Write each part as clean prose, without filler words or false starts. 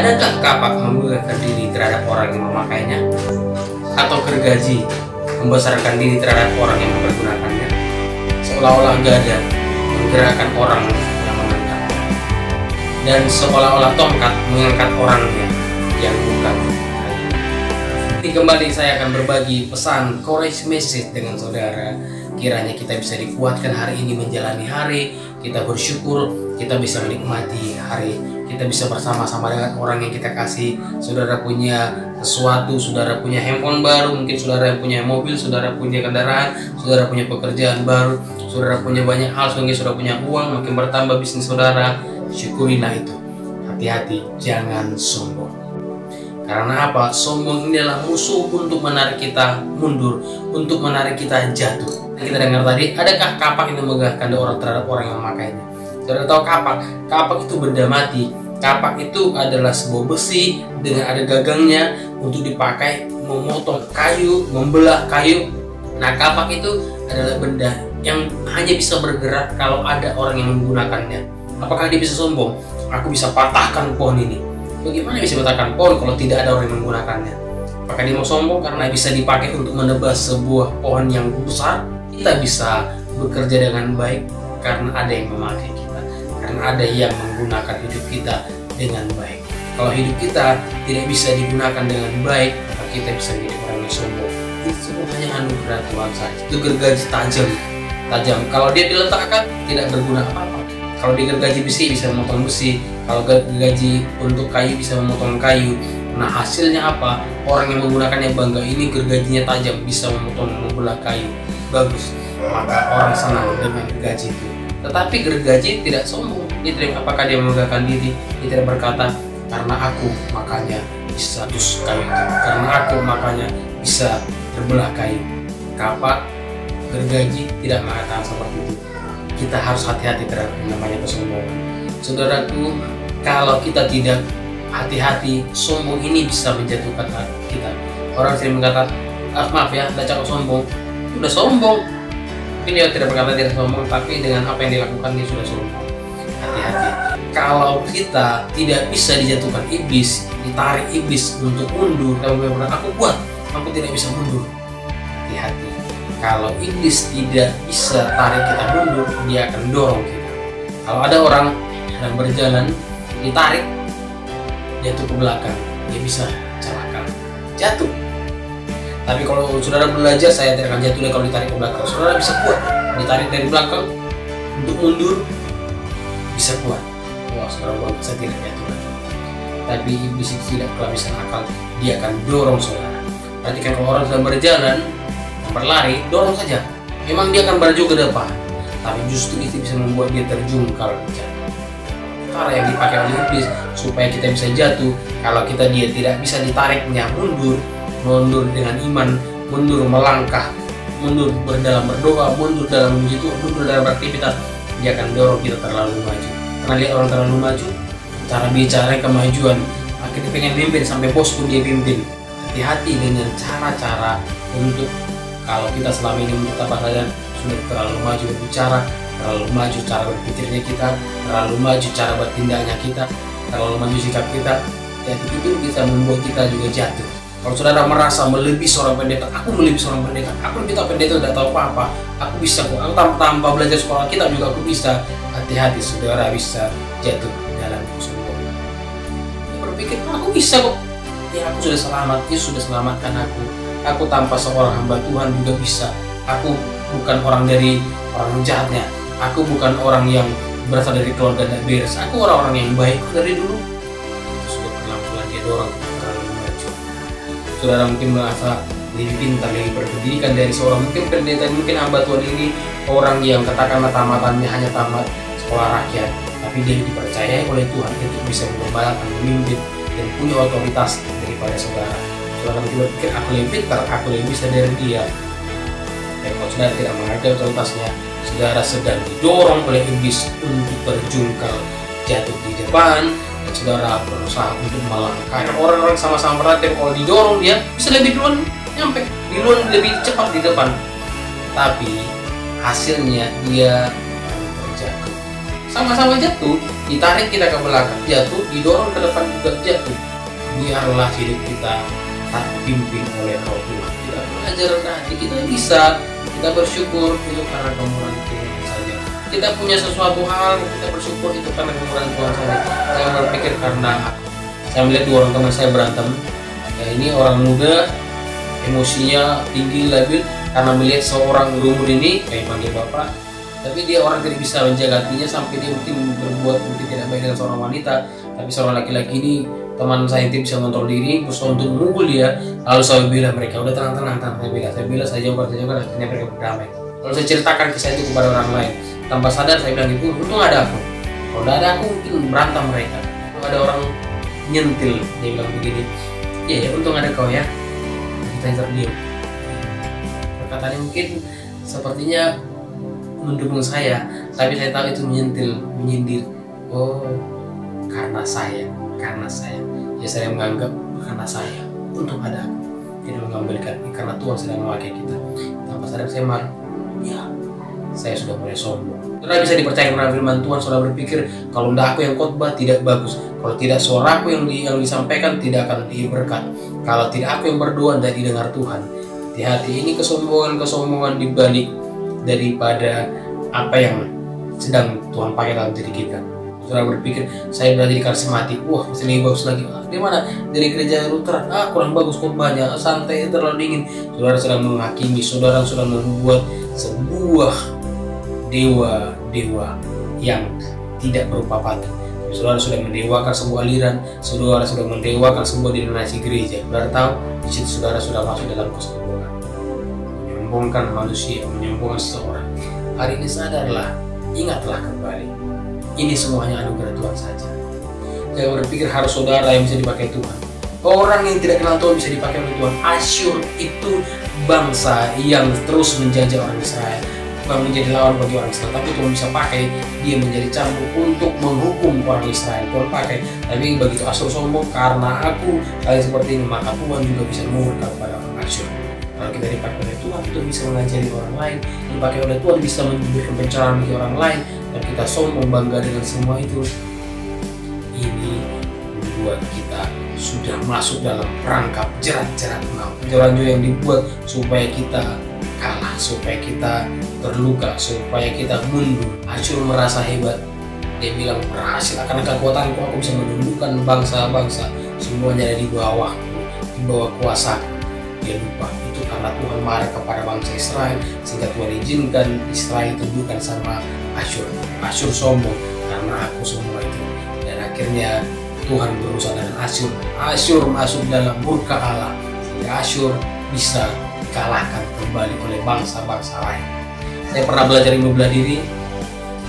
Adakah kapak membanggakan diri terhadap orang yang memakainya? Atau gergaji membesarkan diri terhadap orang yang mempergunakannya? Seolah-olah gada menggerakkan orang yang mengangkatnya, dan seolah-olah tongkat mengangkat orangnya yang bukan. Ini kembali saya akan berbagi pesan courage message dengan saudara. Kiranya kita bisa dikuatkan hari ini menjalani hari, kita bersyukur, kita bisa menikmati hari, kita bisa bersama-sama dengan orang yang kita kasih. Saudara punya sesuatu, saudara punya handphone baru, mungkin saudara yang punya mobil, saudara punya kendaraan, saudara punya pekerjaan baru, saudara punya banyak hal, mungkin saudara punya uang, makin bertambah bisnis saudara. Syukurilah itu. Hati-hati, jangan sombong. Karena apa? Sombong ini adalah musuh untuk menarik kita mundur, untuk menarik kita jatuh. Kita dengar tadi, adakah kapak yang memegahkan orang terhadap orang yang memakainya? Saudara tahu kapak? Kapak itu benda mati. Kapak itu adalah sebuah besi dengan ada gagangnya untuk dipakai memotong kayu, membelah kayu. Nah, kapak itu adalah benda yang hanya bisa bergerak kalau ada orang yang menggunakannya. Apakah dia bisa sombong? Aku bisa patahkan pohon ini. Bagaimana bisa patahkan pohon kalau tidak ada orang yang menggunakannya? Apakah dia mau sombong karena bisa dipakai untuk menebas sebuah pohon yang besar? Kita bisa bekerja dengan baik karena ada yang memakai kita, karena ada yang menggunakan hidup kita dengan baik. Kalau hidup kita tidak bisa digunakan dengan baik, maka kita bisa menjadi orang yang sombong. Itu semua hanya anugerah Tuhan saja. Itu gergaji tajam. Kalau dia diletakkan tidak berguna apa-apa. Kalau di gergaji besi bisa memotong besi, kalau gergaji untuk kayu bisa memotong kayu. Nah, hasilnya apa? Orang yang menggunakannya bangga, ini gergajinya tajam, bisa membelah kayu. Bagus, maka orang senang dengan gergaji itu. Tetapi gergaji tidak sombong. Dia tidak, apakah dia membanggakan diri? Dia tidak berkata, karena aku makanya bisa tus kayu itu, karena aku makanya bisa terbelah kayu. Kapak, gergaji tidak mengatakan seperti itu. Kita harus hati-hati terhadap yang namanya kesombongan. Saudaraku, kalau kita tidak hati-hati, sombong ini bisa menjatuhkan kita. Orang sering berkata, maaf ya, tidak cakap sombong. Sudah sombong. Mungkin dia tidak berkata tidak sombong, tapi dengan apa yang dilakukan dia sudah sombong. Hati-hati. Kalau kita tidak bisa dijatuhkan iblis, ditarik iblis untuk mundur, kita berkata, aku kuat, aku tidak bisa mundur. Hati-hati. Kalau iblis tidak bisa tarik kita mundur, dia akan dorong kita. Kalau ada orang yang berjalan, ditarik, jatuh ke belakang, dia bisa celaka, jatuh. Tapi kalau saudara belajar, saya tidak akan jatuh kalau ditarik ke belakang. Saudara bisa kuat, ditarik dari belakang untuk mundur, bisa kuat. Wah, saudara saya tidak jatuh lagi. Tapi iblis itu tidak kehabisan akal, dia akan dorong saudara. Perhatikan kalau orang sedang berjalan, berlari, dorong saja. Memang dia akan beraju ke depan, tapi justru itu bisa membuat dia terjungkal jatuh. Cara yang dipakai oleh iblis supaya kita bisa jatuh, kalau dia tidak bisa ditariknya mundur dengan iman, mundur melangkah, mundur dalam berdoa, mundur dalam memuji Tuhan, mundur dalam beraktivitas, dia akan dorong kita terlalu maju. Karena lihat orang terlalu maju, cara bicara kemajuan, akhirnya pengen mimpin sampai bos pun dia pimpin. Hati-hati dengan cara-cara untuk, kalau kita selama ini menurut badan sudah terlalu maju berbicara, terlalu maju cara berpikirnya kita, terlalu maju cara bertindaknya kita, terlalu maju sikap kita, jadi itu bisa membuat kita juga jatuh. Kalau saudara merasa melebihi seorang pendeta, aku melebihi seorang pendeta, aku lebih tahu pendeta tidak tahu apa-apa, aku bisa kok, aku tanpa belajar sekolah kita juga aku bisa. Hati-hati, saudara bisa jatuh dalam kesombongan. Dia berpikir, aku bisa kok, ya aku sudah selamat, Yesus sudah selamatkan aku. Aku tanpa seorang hamba Tuhan juga bisa. Aku bukan orang dari orang jahatnya. Aku bukan orang yang berasal dari keluarga tidak beres. Aku orang-orang yang baik dari dulu. Itu sudah pelan-pelan dia dorong terlalu maju. Saudara mungkin merasa lebih pintar, lebih berpendidikan dari seorang mungkin pendeta, mungkin hamba Tuhan ini orang yang katakanlah tamatannya hanya tamat sekolah rakyat, tapi dia dipercayai oleh Tuhan untuk bisa mengembalakan, memimpin, dan punya otoritas daripada saudara. Saudara berpikir aku lebih pintar, aku lebih bisa dari dia. Dan kalau saudara tidak menghargai otoritasnya, saudara sedang didorong oleh iblis untuk terjungkal jatuh di depan, dan saudara berusaha untuk melangkah. Orang-orang sama-sama berlatih, kalau didorong dia bisa lebih duluan nyampe, duluan lebih cepat di depan. Tapi hasilnya dia terjatuh. sama-sama jatuh, ditarik kita ke belakang, jatuh, didorong ke depan juga jatuh. Biarlah hidup kita terpimpin oleh Roh Tuhan. Kita belajar rendah hati, kita bisa, kita bersyukur itu karena kemurahan Tuhan saja. Kita punya sesuatu hal, kita bersyukur itu karena kemurahan Tuhan saja. Saya berpikir karena saya melihat dua orang teman saya berantem. Ya, ini orang muda, emosinya tinggi, labil karena melihat seorang berumur ini, kayak panggil bapak, tapi dia orang tidak bisa menjaga hatinya sampai dia mungkin berbuat mungkin tidak baik dengan seorang wanita. Tapi seorang laki-laki ini, teman saya tidak bisa mengontrol diri, berusaha untuk memukul dia. Lalu saya bilang mereka udah tenang. Saya jawab, akhirnya mereka berdamai. Lalu saya ceritakan kisah itu kepada orang lain. Tanpa sadar saya bilang, ibu, untung ada aku. Kalau tidak ada aku mungkin berantem mereka. Kalau ada orang nyentil, dia bilang begini, ya untung ada kau ya. Kita terdiam. Perkataannya mungkin sepertinya mendukung saya, tapi saya tahu itu menyindir. Oh, karena saya. Ya saya menganggap karena saya, untung ada aku. Tidak mengabaikan karena Tuhan sedang memakai kita. Tanpa sadar saya malu. Ya, saya sudah mulai sombong. Sudah bisa dipercaya karena firman Tuhan. Sudah berpikir kalau tidak aku yang khotbah tidak bagus. Kalau tidak suaraku yang disampaikan tidak akan diberkat. Kalau tidak aku yang berdoa tidak didengar Tuhan. Hati-hati, ini kesombongan dibalik daripada apa yang sedang Tuhan pakai dalam diri kita. Saudara berpikir saya berada di karismatik, wah masih lebih bagus lagi. Di mana? Dari gereja Lutheran, kurang bagus khotbahnya, santai, terlalu dingin. Saudara sedang menghakimi, saudara sudah membuat sebuah dewa yang tidak berupa patung. Saudara sudah mendewakan sebuah aliran, saudara sudah mendewakan sebuah denominasi gereja. Saudara tahu di situ saudara sudah masuk dalam kesombongan, menyombongkan manusia, menyombongkan seseorang. Hari ini sadarlah, ingatlah kembali. Ini semuanya anugerah Tuhan saja. Jangan berpikir harus saudara yang bisa dipakai Tuhan. Orang yang tidak kenal Tuhan bisa dipakai oleh Tuhan. Asyur itu bangsa yang terus menjajah orang Israel, menjadi lawan bagi orang Israel. Tapi Tuhan bisa pakai dia menjadi cambuk untuk menghukum orang Israel. Tuhan pakai. Tapi begitu Asyur sombong, karena aku kalian seperti ini, maka Tuhan juga bisa memurka kepada orang Asyur. Kalau kita dipakai oleh Tuhan, itu bisa mengajari orang lain. Dipakai oleh Tuhan bisa memberikan pencerahan bagi orang lain. Dan kita sombong bangga dengan semua itu, ini membuat kita sudah masuk dalam perangkap jerat-jerat maut. Jerat yang dibuat supaya kita kalah, supaya kita terluka, supaya kita mundur. Asyur merasa hebat. Dia bilang berhasil, karena kekuatanku aku bisa menundukkan bangsa-bangsa. Semuanya ada di bawahku, di bawah kuasaku. Dia lupa itu karena Tuhan marah kepada bangsa Israel, sehingga Tuhan izinkan Israel tunjukkan sama Asyur. Asyur sombong karena aku semua itu, dan akhirnya Tuhan berusaha dengan Asyur. Asyur masuk dalam murka Allah, sehingga Asyur bisa dikalahkan kembali oleh bangsa-bangsa lain. Saya pernah belajar ilmu bela diri.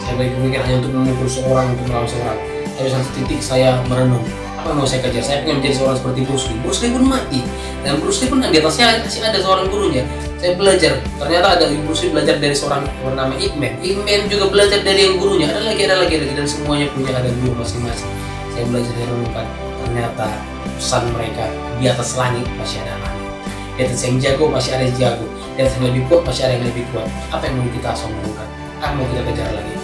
Saya berpikir hanya untuk memukul seorang, untuk melawan seorang. Tapi satu titik saya merenung, apa mau saya kejar? Saya ingin menjadi seorang seperti Bruce Lee. Bruce Lee pun mati, dan Bruce Lee pun di atasnya masih ada seorang gurunya. Saya belajar, ternyata ada Bruce Lee belajar dari seorang bernama Ip Man. Ip Man juga belajar dari yang gurunya. Ada lagi, dan semuanya punya ada guru masing-masing. Saya belajar dari renungkan, ternyata pesan mereka di atas langit masih ada langit. Di atas yang jago masih ada yang jago. Di atas yang lebih kuat masih ada yang lebih kuat. Apa yang mau kita sombongkan? Apa mau kita kejar lagi?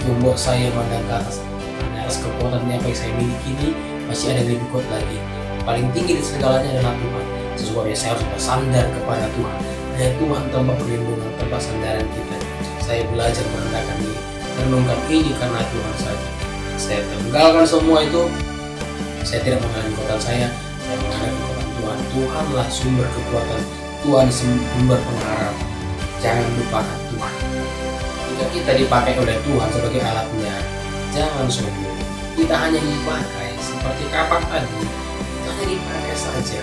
Membuat saya memandang ke atas. Di atas kekuatan apa yang saya miliki ini masih ada yang lebih kuat lagi. Paling tinggi di segalanya adalah Tuhan. Sesuatu saya harus bersandar kepada Tuhan. Hanya Tuhan tempat perlindungan, tempat sandaran kita. Saya belajar merendahkan diri, renungkan ini karena Tuhan saja. Saya tinggalkan semua itu. Saya tidak mengandalkan kekuatan saya mengandalkan kekuatan Tuhan. Tuhanlah sumber kekuatan, Tuhan sumber pengharapan. Jangan lupakan Tuhan. Jika kita dipakai oleh Tuhan sebagai alatnya, jangan sombong. Kita hanya dipakai seperti kapak tadi. Kita hanya dipakai saja.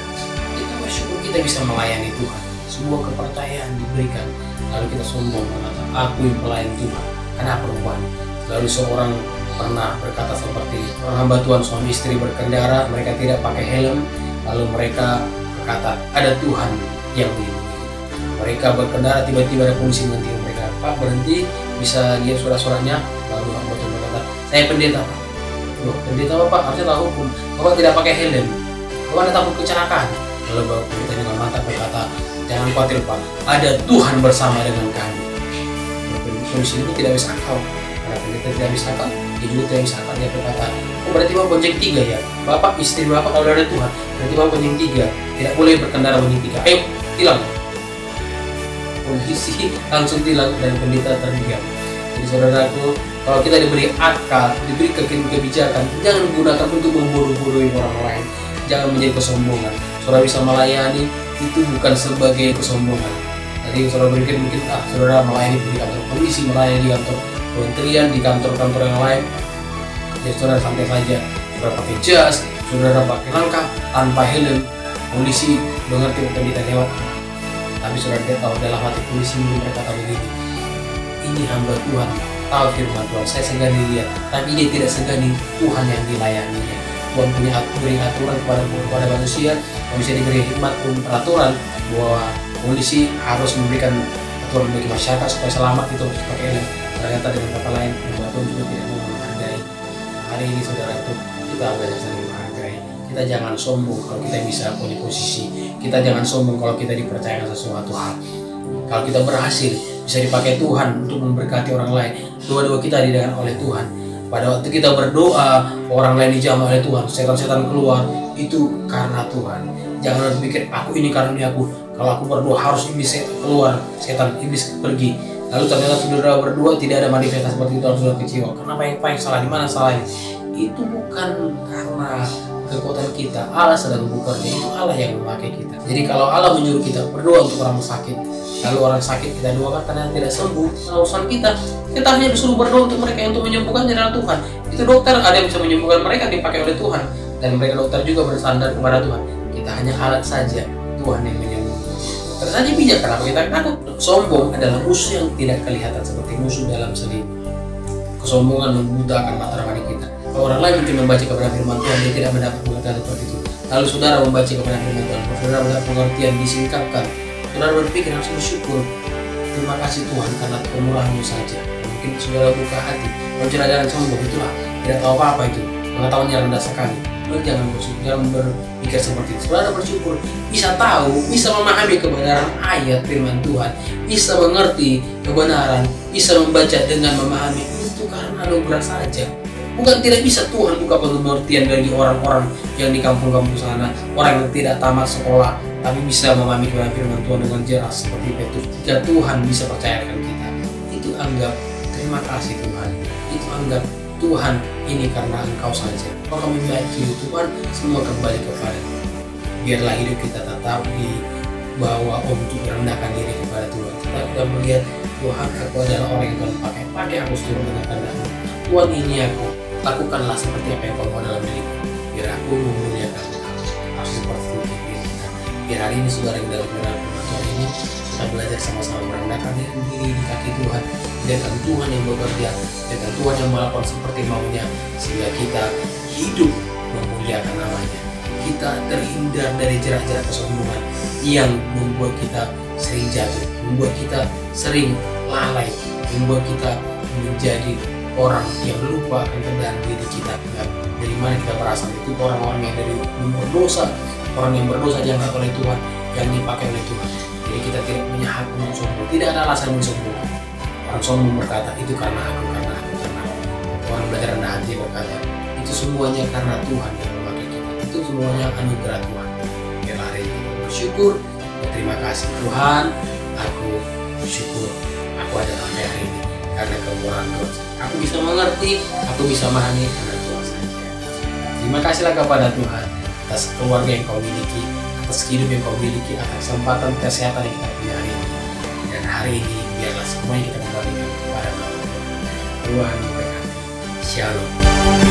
Kita bersyukur kita bisa melayani Tuhan. Sebuah kepercayaan diberikan. Lalu kita sombong mengatakan, aku yang pelayan Tuhan. Kenapa rupanya? Lalu seorang pernah berkata seperti orang hamba Tuhan, suami istri berkendara, mereka tidak pakai helm. Lalu mereka berkata, ada Tuhan yang melindungi. Mereka berkendara, tiba-tiba ada polisi menghentikan mereka. Pak, berhenti, bisa lihat surat-suratnya. Lalu hamba Tuhan berkata, saya pendeta Pak. Loh, pendeta Bapak harusnya tahu hukum. Bapak tidak pakai helm. Bapak ada takut kecelakaan. Lalu Bapak pendeta dengan mantap berkata, jangan khawatir Pak, ada Tuhan bersama dengan kami. Polisi ini tidak bisa akal. Karena pendeta tidak bisa akal, dia juga tidak bisa akal. Dia berkata, oh berarti Bapak bonceng 3 ya? Bapak, istri Bapak kalau ada Tuhan, berarti Bapak bonceng 3. Tidak boleh berkendara bonceng 3. Ayo, tilang. Polisi langsung tilang dan pendeta terdiam. Jadi saudaraku, kalau kita diberi akal, diberi kebijakan, jangan gunakan untuk membodoh-bodohi orang lain. Jangan menjadi kesombongan. Saudara bisa melayani itu bukan sebagai kesombongan. Tadi saudara berpikir mungkin saudara melayani di kantor polisi, melayani di kantor kementerian, di kantor-kantor yang lain. Jadi saudara santai saja. Saudara pakai jas, saudara pakai lengkap tanpa helm. Polisi mengerti pendeta lewat. Tapi saudara tidak tahu dalam hati polisi mungkin berkata begini, ini hamba Tuhan, tahu firman Tuhan, saya segani dia, tapi dia tidak segani Tuhan yang dilayaninya. Tuhan punya beri aturan kepada manusia, manusia diberi hikmat peraturan bahwa polisi harus memberikan aturan bagi masyarakat supaya selamat itu harus pakai helm. Ternyata dengan kata lain, Tuhan juga tidak mau menghargai. Hari ini saudara itu kita belajar saling menghargai. Kita jangan sombong kalau kita bisa punya posisi. Kita jangan sombong kalau kita dipercayakan sesuatu hal. Kalau kita berhasil bisa dipakai Tuhan untuk memberkati orang lain. Doa-doa kita didengar oleh Tuhan. Pada waktu kita berdoa, orang lain dijamah oleh Tuhan, setan-setan keluar, itu karena Tuhan. Jangan berpikir aku ini karena ini aku. Kalau aku berdoa harus iblis keluar, setan iblis pergi. Lalu ternyata saudara berdoa tidak ada manifestasi seperti itu, saudara kecewa. Kenapa yang salah? Di mana salahnya? Itu bukan karena kekuatan kita. Allah sedang bekerja, itu Allah yang memakai kita. Jadi kalau Allah menyuruh kita berdoa untuk orang sakit, lalu orang sakit kita doakan karena tidak sembuh, urusan kita hanya disuruh berdoa untuk mereka yang untuk menyembuhkan adalah Tuhan. Itu dokter ada yang bisa menyembuhkan mereka, dipakai oleh Tuhan, dan mereka dokter juga bersandar kepada Tuhan. Kita hanya alat saja, Tuhan yang menyembuhkan. Terus saja bijak, kenapa kita takut? Sombong adalah musuh yang tidak kelihatan seperti musuh dalam selimut. Kesombongan membutakan mata rohani kita. Kalau orang lain mungkin membaca kepada firman Tuhan, dia tidak mendapat pengertian seperti itu. Lalu saudara membaca kepada firman Tuhan, saudara mendapat pengertian disingkapkan. Saudara berpikir harus bersyukur. Terima kasih Tuhan karena kemurahan-Mu saja. Mungkin saudara buka hati. Kalau jangan sombong, itulah tidak tahu apa-apa itu. Pengetahuannya rendah sekali. Saudara jangan bersyukur, jangan berpikir seperti itu. Saudara bersyukur, bisa tahu, bisa memahami kebenaran ayat firman Tuhan, bisa mengerti kebenaran, bisa membaca dengan memahami. Itu karena anugerah saja. Bukan tidak bisa Tuhan buka pengertian bagi orang-orang yang di kampung-kampung sana, orang yang tidak tamat sekolah, tapi bisa memahami firman Tuhan dengan jelas seperti Petrus. Jika Tuhan bisa percayakan kita, itu anggap terima kasih Tuhan. Itu anggap Tuhan ini karena Engkau saja. Kalau kami membantu Tuhan, semua kembali kepada. Biarlah hidup kita tetap dibawa untuk merendahkan diri kepada Tuhan. Kita melihat Tuhan, aku adalah orang yang Tuhan pakai aku seluruh dengan kehendak-Mu. Tuhan, ini aku, lakukanlah seperti apa yang Kau mau dalam diriku. Biar aku memuliakan Engkau. Harus seperti itu kita. Biar hari ini saudara yang dalam firman Tuhan ini kita belajar sama-sama merendahkan diri di kaki Tuhan, dengan Tuhan yang bekerja, dengan Tuhan yang melakukan seperti maunya, sehingga kita hidup memuliakan namanya. Kita terhindar dari jerat-jerat kesombongan yang membuat kita sering jatuh, membuat kita sering lalai, membuat kita menjadi orang yang lupa akan keadaan diri kita. Dari mana kita berasal? Itu orang-orang yang dari berdosa, orang yang berdosa diangkat oleh Tuhan, yang dipakai oleh Tuhan. Jadi kita tidak punya hak untuk sombong. Tidak ada alasan untuk sombong. Orang sombong berkata itu karena aku. Orang belajar rendah hati berkata itu semuanya karena Tuhan yang memakai kita. Itu semuanya anugerah Tuhan. Biar hari ini bersyukur, berterima kasih Tuhan. Aku bersyukur aku adalah hari ini karena kemurahan Tuhan. Aku bisa mengerti, aku bisa memahami karena Tuhan saja. Terima kasihlah kepada Tuhan atas keluarga yang Kau miliki, atas hidup yang Kau miliki, atas kesempatan kesehatan yang kita punya hari ini. Dan hari ini biarlah semuanya kita kembalikan kepada Tuhan. Tuhan memberkati. Shalom.